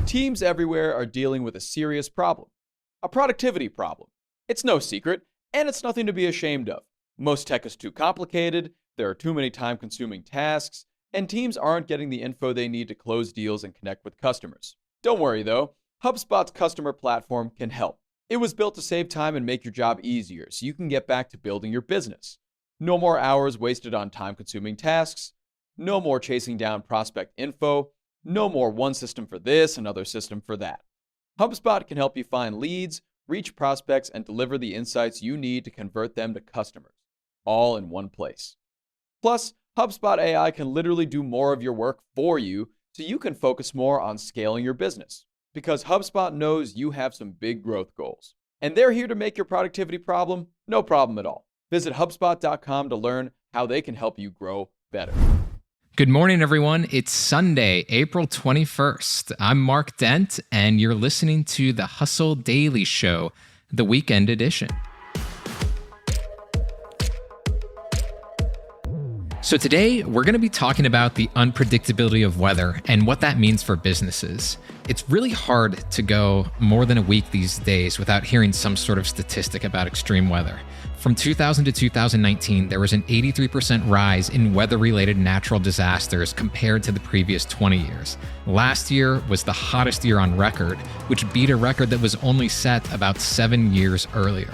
Teams everywhere are dealing with a serious problem, a productivity problem. It's no secret, and it's nothing to be ashamed of. Most tech is too complicated, there are too many time-consuming tasks, and teams aren't getting the info they need to close deals and connect with customers. Don't worry though, HubSpot's customer platform can help. It was built to save time and make your job easier so you can get back to building your business. No more hours wasted on time-consuming tasks, no more chasing down prospect info, no more one system for this, another system for that. HubSpot can help you find leads, reach prospects, and deliver the insights you need to convert them to customers, all in one place. Plus, HubSpot AI can literally do more of your work for you so you can focus more on scaling your business. Because HubSpot knows you have some big growth goals. And they're here to make your productivity problem no problem at all. Visit HubSpot.com to learn how they can help you grow better. Good morning, everyone. It's Sunday, April 21st. I'm Mark Dent, and you're listening to the Hustle Daily Show, the weekend edition. So today, we're going to be talking about the unpredictability of weather and what that means for businesses. It's really hard to go more than a week these days without hearing some sort of statistic about extreme weather. From 2000 to 2019, there was an 83% rise in weather-related natural disasters compared to the previous 20 years. Last year was the hottest year on record, which beat a record that was only set about 7 years earlier.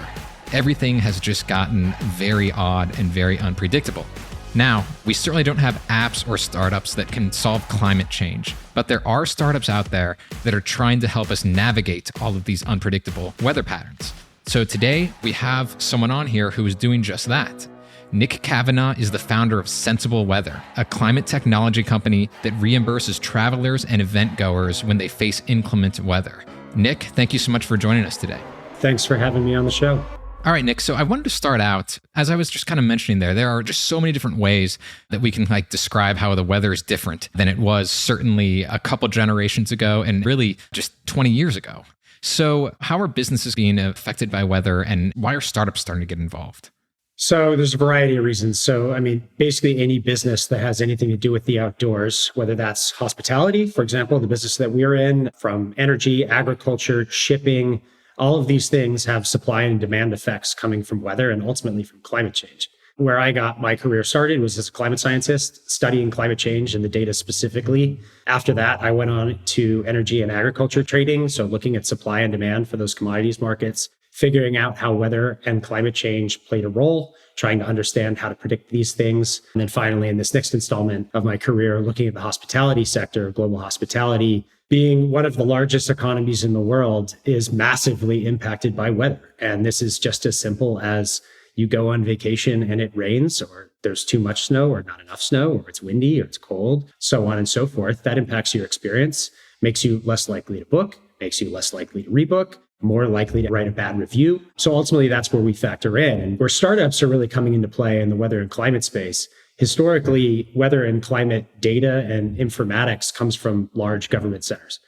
Everything has just gotten very odd and very unpredictable. Now, we certainly don't have apps or startups that can solve climate change, but there are startups out there that are trying to help us navigate all of these unpredictable weather patterns. So today, we have someone on here who is doing just that. Nick Cavanaugh is the founder of Sensible Weather, a climate technology company that reimburses travelers and event goers when they face inclement weather. Nick, thank you so much for joining us today. Thanks for having me on the show. All right, Nick. So I wanted to start out, as I was just kind of mentioning there are just so many different ways that we can describe how the weather is different than it was certainly a couple generations ago and really just 20 years ago. So how are businesses being affected by weather, and why are startups starting to get involved? So there's a variety of reasons. So, basically any business that has anything to do with the outdoors, whether that's hospitality, for example, the business that we're in, from energy, agriculture, shipping, all of these things have supply and demand effects coming from weather and ultimately from climate change. Where I got my career started was as a climate scientist, studying climate change and the data specifically. After that, I went on to energy and agriculture trading. So looking at supply and demand for those commodities markets, figuring out how weather and climate change played a role, trying to understand how to predict these things. And then finally, in this next installment of my career, looking at the hospitality sector, global hospitality, being one of the largest economies in the world, is massively impacted by weather. And this is just as simple as you go on vacation and it rains, or there's too much snow or not enough snow, or it's windy or it's cold, so on and so forth. That impacts your experience, makes you less likely to book, makes you less likely to rebook, more likely to write a bad review. So ultimately, that's where we factor in. And where startups are really coming into play in the weather and climate space. Historically, weather and climate data and informatics comes from large government centers.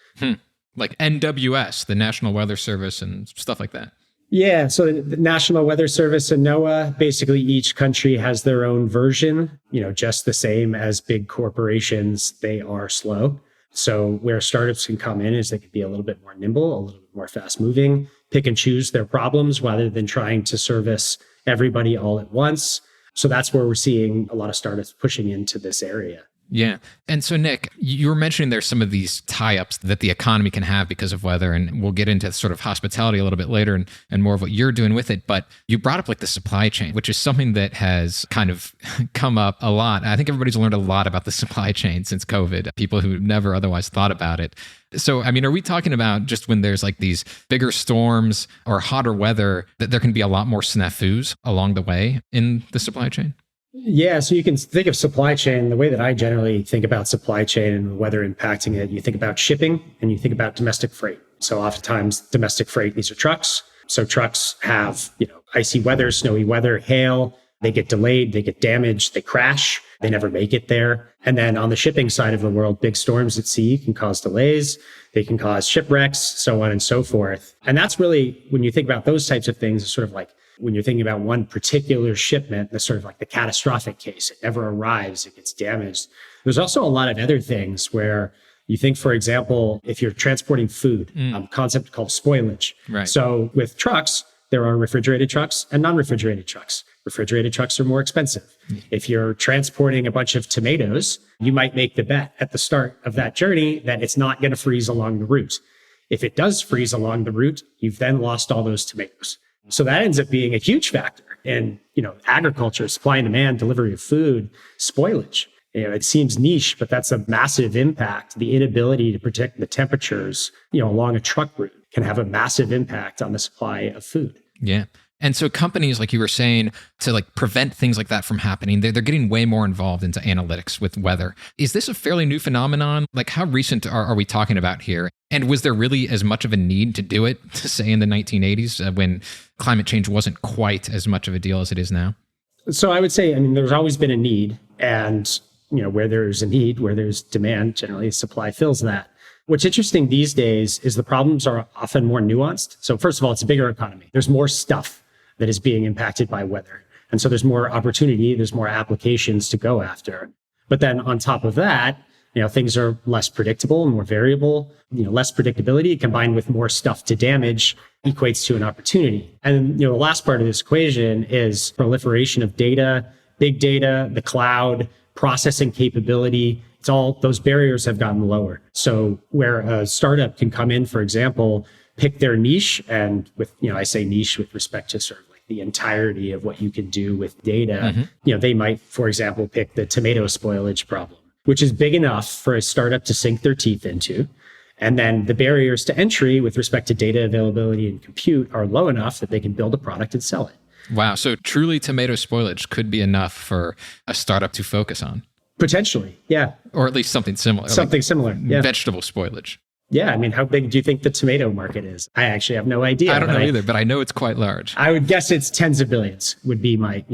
Like NWS, the National Weather Service, and stuff like that. Yeah, so the National Weather Service and NOAA, basically each country has their own version, just the same as big corporations, they are slow. So where startups can come in is they can be a little bit more nimble, a little bit more fast moving, pick and choose their problems rather than trying to service everybody all at once. So that's where we're seeing a lot of startups pushing into this area. Yeah. And so, Nick, you were mentioning there's some of these tie-ups that the economy can have because of weather, and we'll get into sort of hospitality a little bit later and more of what you're doing with it. But you brought up the supply chain, which is something that has kind of come up a lot. I think everybody's learned a lot about the supply chain since COVID, people who never otherwise thought about it. So, are we talking about just when there's these bigger storms or hotter weather, that there can be a lot more snafus along the way in the supply chain? Yeah, so you can think of supply chain, the way that I generally think about supply chain and weather impacting it, you think about shipping and you think about domestic freight. So oftentimes domestic freight, these are trucks. So trucks have, icy weather, snowy weather, hail, they get delayed, they get damaged, they crash, they never make it there. And then on the shipping side of the world, big storms at sea can cause delays, they can cause shipwrecks, so on and so forth. And that's really, when you think about those types of things, it's sort of when you're thinking about one particular shipment, that's sort of the catastrophic case. It never arrives, it gets damaged. There's also a lot of other things where You think, for example, if you're transporting food, a concept called spoilage. Right. So with trucks, there are refrigerated trucks and non-refrigerated trucks. Refrigerated trucks are more expensive. If you're transporting a bunch of tomatoes, you might make the bet at the start of that journey that it's not going to freeze along the route. If it does freeze along the route, you've then lost all those tomatoes. So that ends up being a huge factor in, agriculture, supply and demand, delivery of food, spoilage. It seems niche, but that's a massive impact. The inability to protect the temperatures, along a truck route can have a massive impact on the supply of food. Yeah. And so companies, like you were saying, to prevent things like that from happening, they're getting way more involved into analytics with weather. Is this a fairly new phenomenon? How recent are we talking about here? And was there really as much of a need to do it, say in the 1980s, when climate change wasn't quite as much of a deal as it is now? So I would say, there's always been a need, and where there's a need, where there's demand, generally supply fills that. What's interesting these days is the problems are often more nuanced. So first of all, it's a bigger economy. There's more stuff that is being impacted by weather. And so there's more opportunity, there's more applications to go after. But then on top of that, things are less predictable, more variable, less predictability combined with more stuff to damage equates to an opportunity. And, the last part of this equation is proliferation of data, big data, the cloud, processing capability. It's all, those barriers have gotten lower. So where a startup can come in, for example, pick their niche, and with, I say niche with respect to sort of the entirety of what you can do with data. They might, for example, pick the tomato spoilage problem, which is big enough for a startup to sink their teeth into. And then the barriers to entry with respect to data availability and compute are low enough that they can build a product and sell it. Wow. So truly tomato spoilage could be enough for a startup to focus on. Potentially. Yeah. Or at least something similar. Something similar. Yeah. Vegetable spoilage. Yeah. How big do you think the tomato market is? I actually have no idea. I don't know either, but I know it's quite large. I would guess it's tens of billions would be my,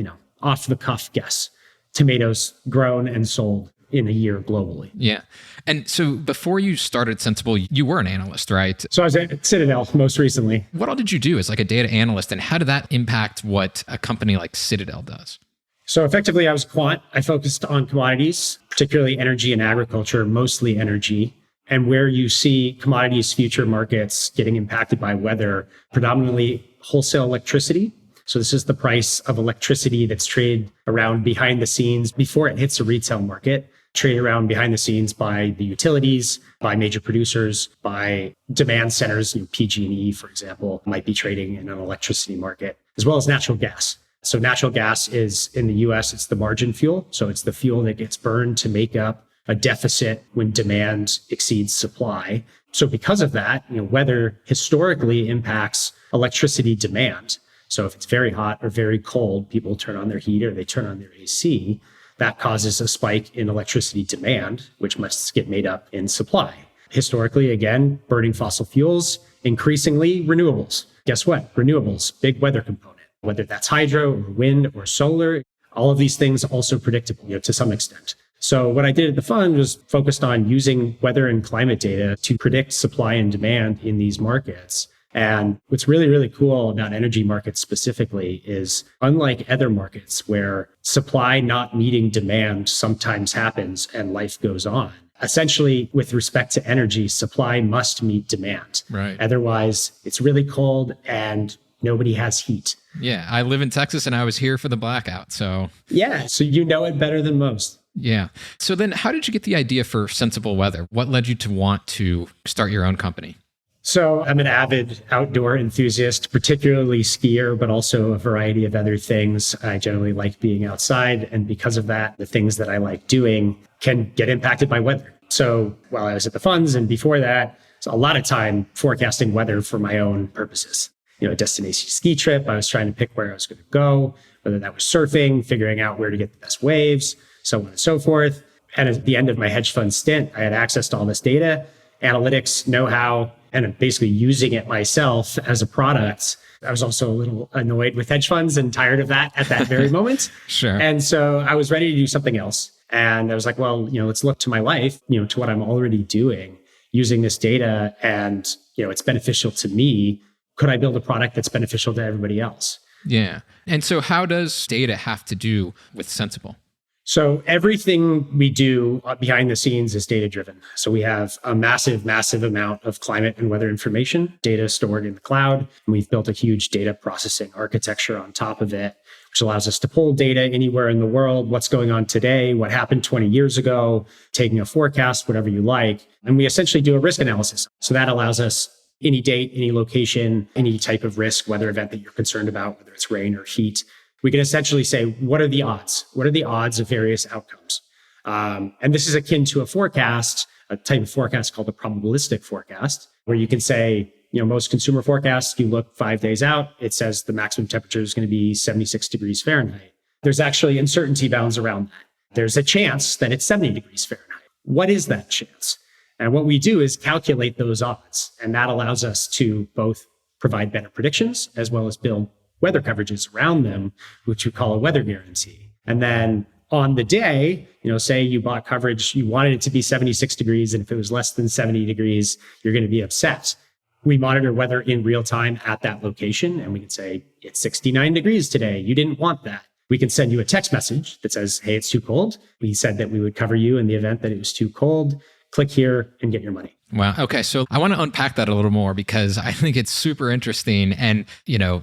off the cuff guess. Tomatoes grown and sold in a year globally. Yeah. And so before you started Sensible, you were an analyst, right? So I was at Citadel most recently. What all did you do as a data analyst, and how did that impact what a company like Citadel does? So effectively, I was quant. I focused on commodities, particularly energy and agriculture, mostly energy. And where you see commodities future markets getting impacted by weather, predominantly wholesale electricity. So this is the price of electricity that's traded around behind the scenes before it hits a retail market, traded around behind the scenes by the utilities, by major producers, by demand centers. PG&E, for example, might be trading in an electricity market, as well as natural gas. So natural gas is, in the US, it's the margin fuel. So it's the fuel that gets burned to make up a deficit when demand exceeds supply. So because of that, weather historically impacts electricity demand. So if it's very hot or very cold, people turn on their heat or they turn on their AC. That causes a spike in electricity demand, which must get made up in supply. Historically, again, burning fossil fuels, increasingly renewables. Guess what? Renewables, big weather component, whether that's hydro or wind or solar. All of these things also predictable, to some extent. So what I did at the fund was focused on using weather and climate data to predict supply and demand in these markets. And what's really, really cool about energy markets specifically is, unlike other markets where supply not meeting demand sometimes happens and life goes on, essentially with respect to energy, supply must meet demand. Right. Otherwise, it's really cold and nobody has heat. Yeah. I live in Texas and I was here for the blackout. So yeah. So you know it better than most. Yeah. So then how did you get the idea for Sensible Weather? What led you to want to start your own company? So I'm an avid outdoor enthusiast, particularly skier, but also a variety of other things. I generally like being outside. And because of that, the things that I like doing can get impacted by weather. So while I was at the funds and before that, so a lot of time forecasting weather for my own purposes. A destination ski trip, I was trying to pick where I was going to go, whether that was surfing, figuring out where to get the best waves, so on and so forth. And at the end of my hedge fund stint, I had access to all this data, analytics, know-how, and basically using it myself as a product. I was also a little annoyed with hedge funds and tired of that at that very moment. Sure. And so I was ready to do something else. And I was like, well, let's look to my life, to what I'm already doing using this data. And, it's beneficial to me. Could I build a product that's beneficial to everybody else? Yeah. And so how does data have to do with Sensible? So everything we do behind the scenes is data driven. So we have a massive, massive amount of climate and weather information, data stored in the cloud. And we've built a huge data processing architecture on top of it, which allows us to pull data anywhere in the world, what's going on today, what happened 20 years ago, taking a forecast, whatever you like. And we essentially do a risk analysis. So that allows us any date, any location, any type of risk, weather event that you're concerned about, whether it's rain or heat. We can essentially say, what are the odds? What are the odds of various outcomes? And this is akin to a forecast, a type of forecast called a probabilistic forecast, where you can say, most consumer forecasts, you look 5 days out, it says the maximum temperature is going to be 76 degrees Fahrenheit. There's actually uncertainty bounds around that. There's a chance that it's 70 degrees Fahrenheit. What is that chance? And what we do is calculate those odds. And that allows us to both provide better predictions as well as build weather coverages around them, which we call a weather guarantee. And then on the day, say you bought coverage, you wanted it to be 76 degrees. And if it was less than 70 degrees, you're going to be upset. We monitor weather in real time at that location. And we can say, it's 69 degrees today. You didn't want that. We can send you a text message that says, hey, it's too cold. We said that we would cover you in the event that it was too cold. Click here and get your money. Wow. Okay. So I want to unpack that a little more because I think it's super interesting. And,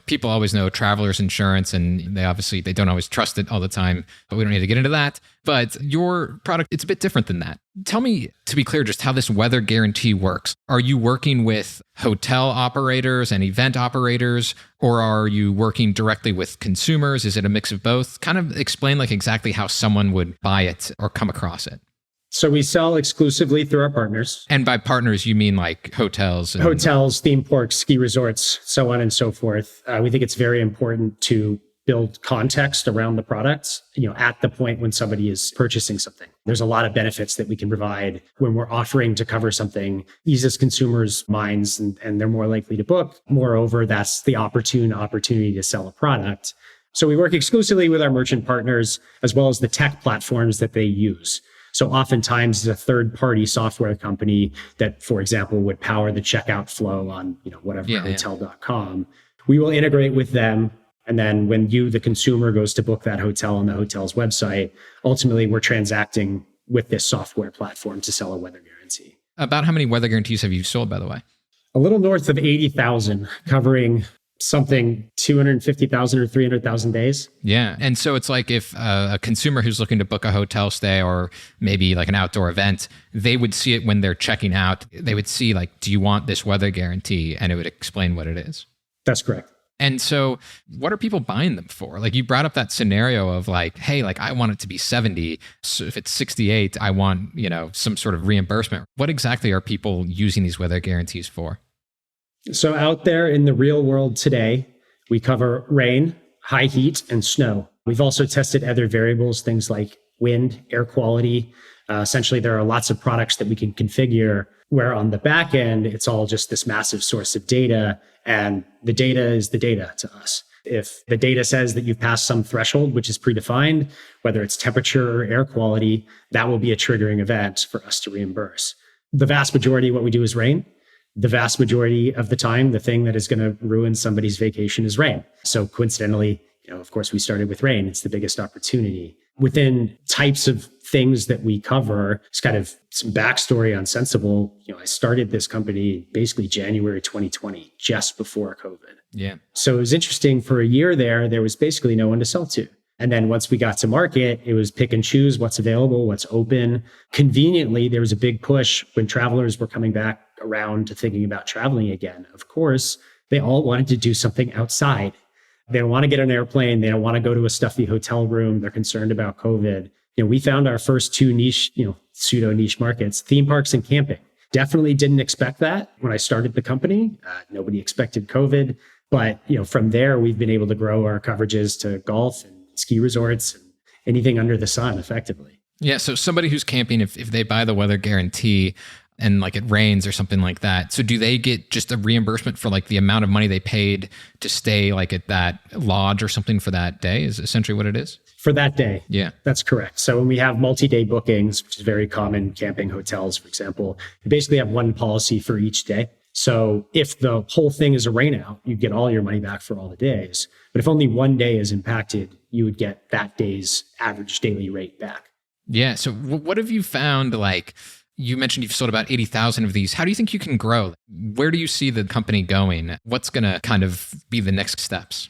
people always know travelers insurance and they don't always trust it all the time, but we don't need to get into that. But your product, it's a bit different than that. Tell me, to be clear, just how this weather guarantee works. Are you working with hotel operators and event operators, or are you working directly with consumers? Is it a mix of both? Kind of explain exactly how someone would buy it or come across it. So we sell exclusively through our partners. And by partners, you mean like hotels? Hotels, theme parks, ski resorts, so on and so forth. We think it's very important to build context around the products, at the point when somebody is purchasing something. There's a lot of benefits that we can provide when we're offering to cover something, eases consumers' minds, and they're more likely to book. Moreover, that's the opportunity to sell a product. So we work exclusively with our merchant partners, as well as the tech platforms that they use. So oftentimes it's a third-party software company that, for example, would power the checkout flow on, hotel.com. We will integrate with them. And then when you, the consumer, goes to book that hotel on the hotel's website, ultimately we're transacting with this software platform to sell a weather guarantee. About how many weather guarantees have you sold, by the way? A little north of 80,000, covering something 250,000 or 300,000 days. Yeah. And so it's like if a consumer who's looking to book a hotel stay or maybe like an outdoor event, they would see it when they're checking out. They would see do you want this weather guarantee? And it would explain what it is. That's correct. And so what are people buying them for? You brought up that scenario of hey, I want it to be 70. So if it's 68, I want, some sort of reimbursement. What exactly are people using these weather guarantees for? So out there in the real world today, we cover rain, high heat, and snow. We've also tested other variables, things like wind, air quality. Essentially, there are lots of products that we can configure where on the back end, it's all just this massive source of data. And the data is the data to us. If the data says that you've passed some threshold, which is predefined, whether it's temperature or air quality, that will be a triggering event for us to reimburse. The vast majority of what we do is rain. The vast majority of the time, the thing that is going to ruin somebody's vacation is rain. So coincidentally, of course, we started with rain. It's the biggest opportunity. Within types of things that we cover, it's kind of some backstory on Sensible. I started this company basically January 2020, just before COVID. Yeah. So it was interesting. For a year there was basically no one to sell to. And then once we got to market, it was pick and choose what's available, what's open. Conveniently, there was a big push when travelers were coming back around to thinking about traveling again. Of course, they all wanted to do something outside. They don't want to get on an airplane. They don't want to go to a stuffy hotel room. They're concerned about COVID. We found our first two niche, pseudo niche markets, theme parks and camping. Definitely didn't expect that when I started the company. Nobody expected COVID. But, from there, we've been able to grow our coverages to golf and ski resorts and anything under the sun effectively. Yeah. So somebody who's camping, if they buy the weather guarantee and it rains or something like that, so do they get just a reimbursement for the amount of money they paid to stay at that lodge or something for that day is essentially what it is? For that day. Yeah. That's correct. So when we have multi-day bookings, which is very common, camping hotels, for example, we basically have one policy for each day. So if the whole thing is a rainout, you get all your money back for all the days. But if only one day is impacted, you would get that day's average daily rate back. Yeah. So what have you found? Like you mentioned you've sold about 80,000 of these. How do you think you can grow? Where do you see the company going? What's going to kind of be the next steps?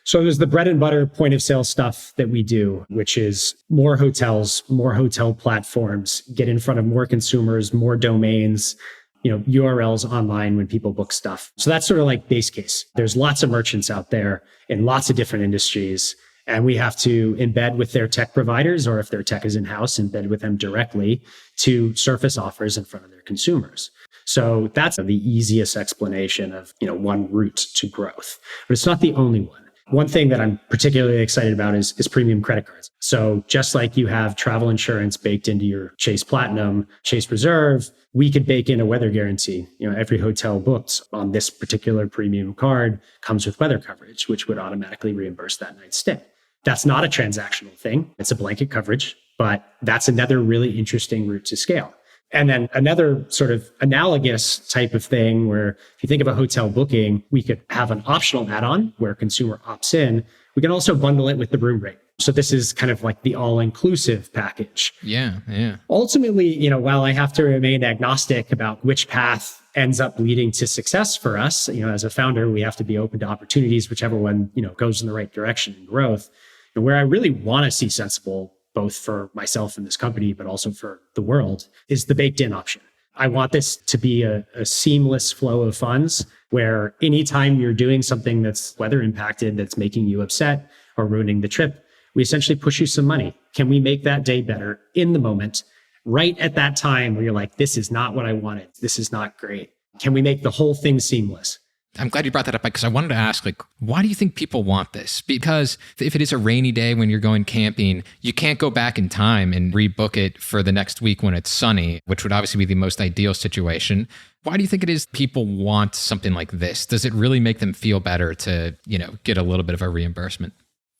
So there's the bread and butter point of sale stuff that we do, which is more hotels, more hotel platforms, get in front of more consumers, more domains, URLs online when people book stuff. So that's sort of like base case. There's lots of merchants out there in lots of different industries, and we have to embed with their tech providers, or if their tech is in-house, embed with them directly to surface offers in front of their consumers. So that's the easiest explanation of, one route to growth, but it's not the only one. One thing that I'm particularly excited about is premium credit cards. So just like you have travel insurance baked into your Chase Platinum, Chase Reserve, we could bake in a weather guarantee. Every hotel booked on this particular premium card comes with weather coverage, which would automatically reimburse that night's stay. That's not a transactional thing. It's a blanket coverage, but that's another really interesting route to scale. And then another sort of analogous type of thing where if you think of a hotel booking, we could have an optional add-on where a consumer opts in. We can also bundle it with the room rate. So this is kind of like the all-inclusive package. Yeah. Ultimately, while I have to remain agnostic about which path ends up leading to success for us, as a founder, we have to be open to opportunities, whichever one, goes in the right direction in growth. And where I really want to see Sensible, both for myself and this company, but also for the world, is the baked in option. I want this to be a seamless flow of funds where anytime you're doing something that's weather impacted, that's making you upset or ruining the trip, we essentially push you some money. Can we make that day better in the moment, right at that time where you're like, this is not what I wanted. This is not great. Can we make the whole thing seamless? I'm glad you brought that up because I wanted to ask, why do you think people want this? Because if it is a rainy day when you're going camping, you can't go back in time and rebook it for the next week when it's sunny, which would obviously be the most ideal situation. Why do you think it is people want something like this? Does it really make them feel better to, get a little bit of a reimbursement?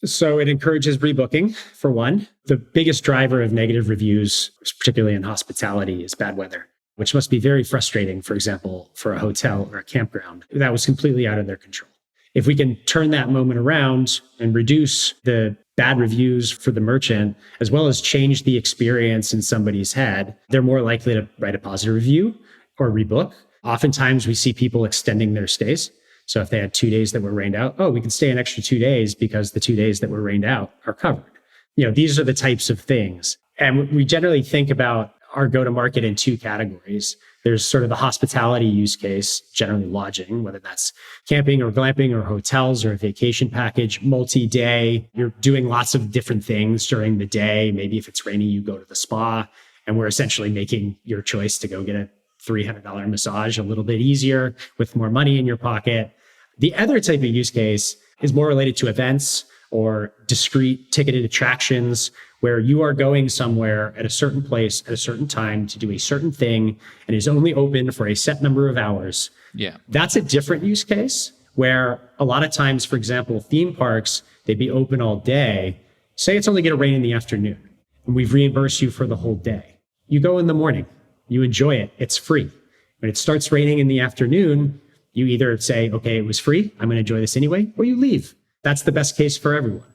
So it encourages rebooking, for one. The biggest driver of negative reviews, particularly in hospitality, is bad weather, which must be very frustrating, for example, for a hotel or a campground. That was completely out of their control. If we can turn that moment around and reduce the bad reviews for the merchant, as well as change the experience in somebody's head, they're more likely to write a positive review or rebook. Oftentimes we see people extending their stays. So if they had 2 days that were rained out, we can stay an extra 2 days because the 2 days that were rained out are covered. These are the types of things. And we generally think about our go-to-market in two categories. There's sort of the hospitality use case, generally lodging, whether that's camping or glamping or hotels or a vacation package, multi-day. You're doing lots of different things during the day. Maybe if it's rainy, you go to the spa, and we're essentially making your choice to go get a $300 massage a little bit easier with more money in your pocket. The other type of use case is more related to events or discrete ticketed attractions where you are going somewhere at a certain place at a certain time to do a certain thing and is only open for a set number of hours. Yeah. That's a different use case where a lot of times, for example, theme parks, they'd be open all day. Say it's only going to rain in the afternoon and we've reimbursed you for the whole day. You go in the morning, you enjoy it, it's free. When it starts raining in the afternoon, you either say, okay, it was free, I'm going to enjoy this anyway, or you leave. That's the best case for everyone.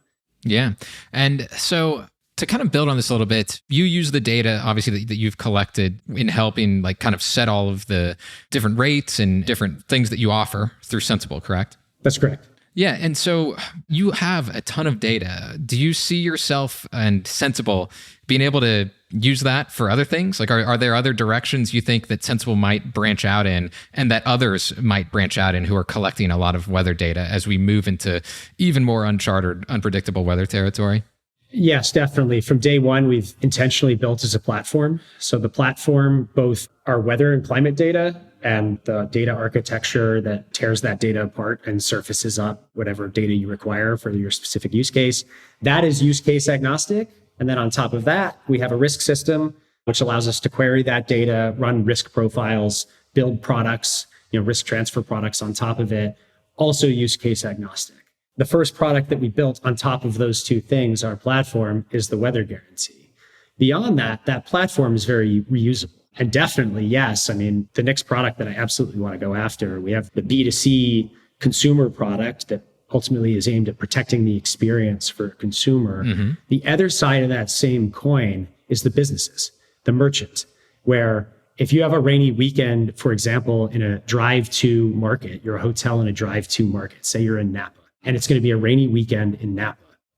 Yeah. And so to kind of build on this a little bit, you use the data, obviously, that you've collected in helping kind of set all of the different rates and different things that you offer through Sensible, correct? That's correct. Yeah. And so you have a ton of data. Do you see yourself and Sensible being able to use that for other things? Are there other directions you think that Sensible might branch out in and that others might branch out in who are collecting a lot of weather data as we move into even more uncharted, unpredictable weather territory? Yes, definitely. From day one, we've intentionally built as a platform. So the platform, both our weather and climate data and the data architecture that tears that data apart and surfaces up whatever data you require for your specific use case, that is use case agnostic. And then on top of that, we have a risk system, which allows us to query that data, run risk profiles, build products, risk transfer products on top of it, also use case agnostic. The first product that we built on top of those two things, our platform, is the weather guarantee. Beyond that, that platform is very reusable. And definitely, yes, the next product that I absolutely want to go after, we have the B2C consumer product that ultimately is aimed at protecting the experience for a consumer. The other side of that same coin is the businesses, the merchant, where if you have a rainy weekend, for example, in a drive-to market, you're a hotel in a drive-to market, say you're in Napa, and it's going to be a rainy weekend in Napa.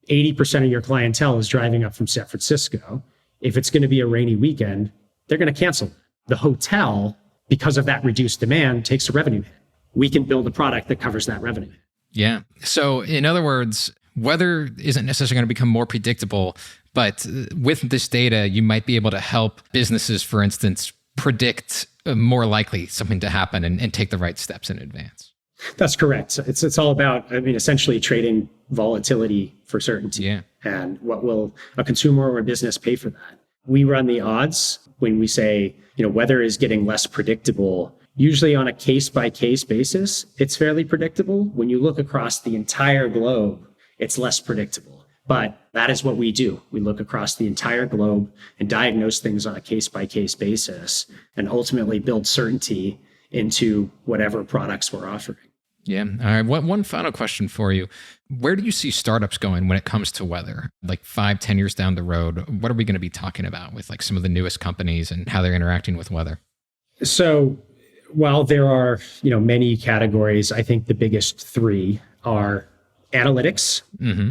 80% of your clientele is driving up from San Francisco. If it's going to be a rainy weekend, they're going to cancel. The hotel, because of that reduced demand, takes a revenue hit. We can build a product that covers that revenue. Yeah. So in other words, weather isn't necessarily going to become more predictable, but with this data, you might be able to help businesses, for instance, predict more likely something to happen and take the right steps in advance. That's correct. It's all about, essentially trading volatility for certainty. Yeah. And what will a consumer or a business pay for that? We run the odds when we say, weather is getting less predictable. Usually on a case-by-case basis, it's fairly predictable. When you look across the entire globe, it's less predictable. But that is what we do. We look across the entire globe and diagnose things on a case-by-case basis and ultimately build certainty into whatever products we're offering. Yeah. All right. One final question for you. Where do you see startups going when it comes to weather? Like 5-10 years down the road, what are we going to be talking about with like some of the newest companies and how they're interacting with weather? So while there are, many categories, I think the biggest three are analytics.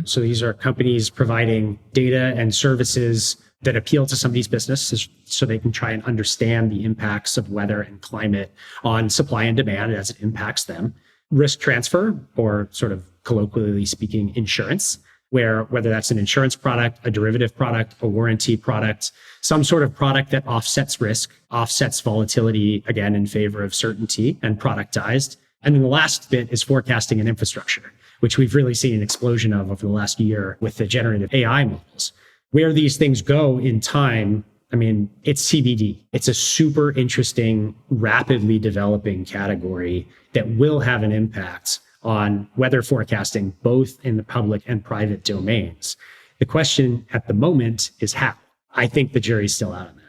So these are companies providing data and services that appeal to some of these businesses so they can try and understand the impacts of weather and climate on supply and demand as it impacts them. Risk transfer, or sort of colloquially speaking, insurance, whether that's an insurance product, a derivative product, a warranty product, some sort of product that offsets risk, offsets volatility, again, in favor of certainty and productized. And then the last bit is forecasting and infrastructure, which we've really seen an explosion of over the last year with the generative AI models. Where these things go in time, it's TBD. It's a super interesting, rapidly developing category that will have an impact on weather forecasting, both in the public and private domains. The question at the moment is how. I think the jury's still out on that.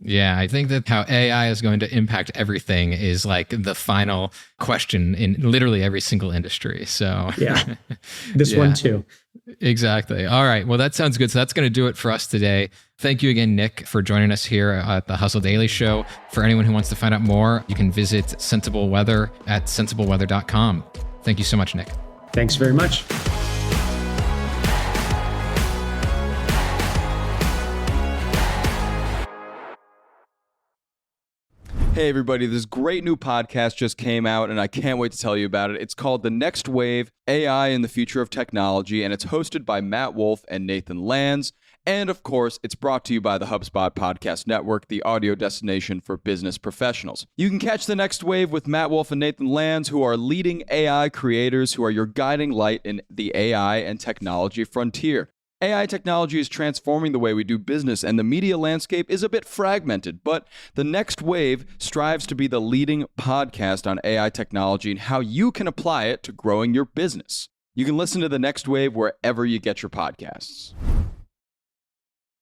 Yeah, I think that how AI is going to impact everything is like the final question in literally every single industry. So yeah, this one too. Exactly. All right. Well, that sounds good. So that's going to do it for us today. Thank you again, Nick, for joining us here at the Hustle Daily Show. For anyone who wants to find out more, you can visit Sensible Weather at sensibleweather.com. Thank you so much, Nick. Thanks very much. Hey everybody, this great new podcast just came out and I can't wait to tell you about it. It's called The Next Wave, AI in the Future of Technology, and it's hosted by Matt Wolf and Nathan Lands. And of course, it's brought to you by the HubSpot Podcast Network, the audio destination for business professionals. You can catch The Next Wave with Matt Wolf and Nathan Lands, who are leading AI creators who are your guiding light in the AI and technology frontier. AI technology is transforming the way we do business, and the media landscape is a bit fragmented, but The Next Wave strives to be the leading podcast on AI technology and how you can apply it to growing your business. You can listen to The Next Wave wherever you get your podcasts.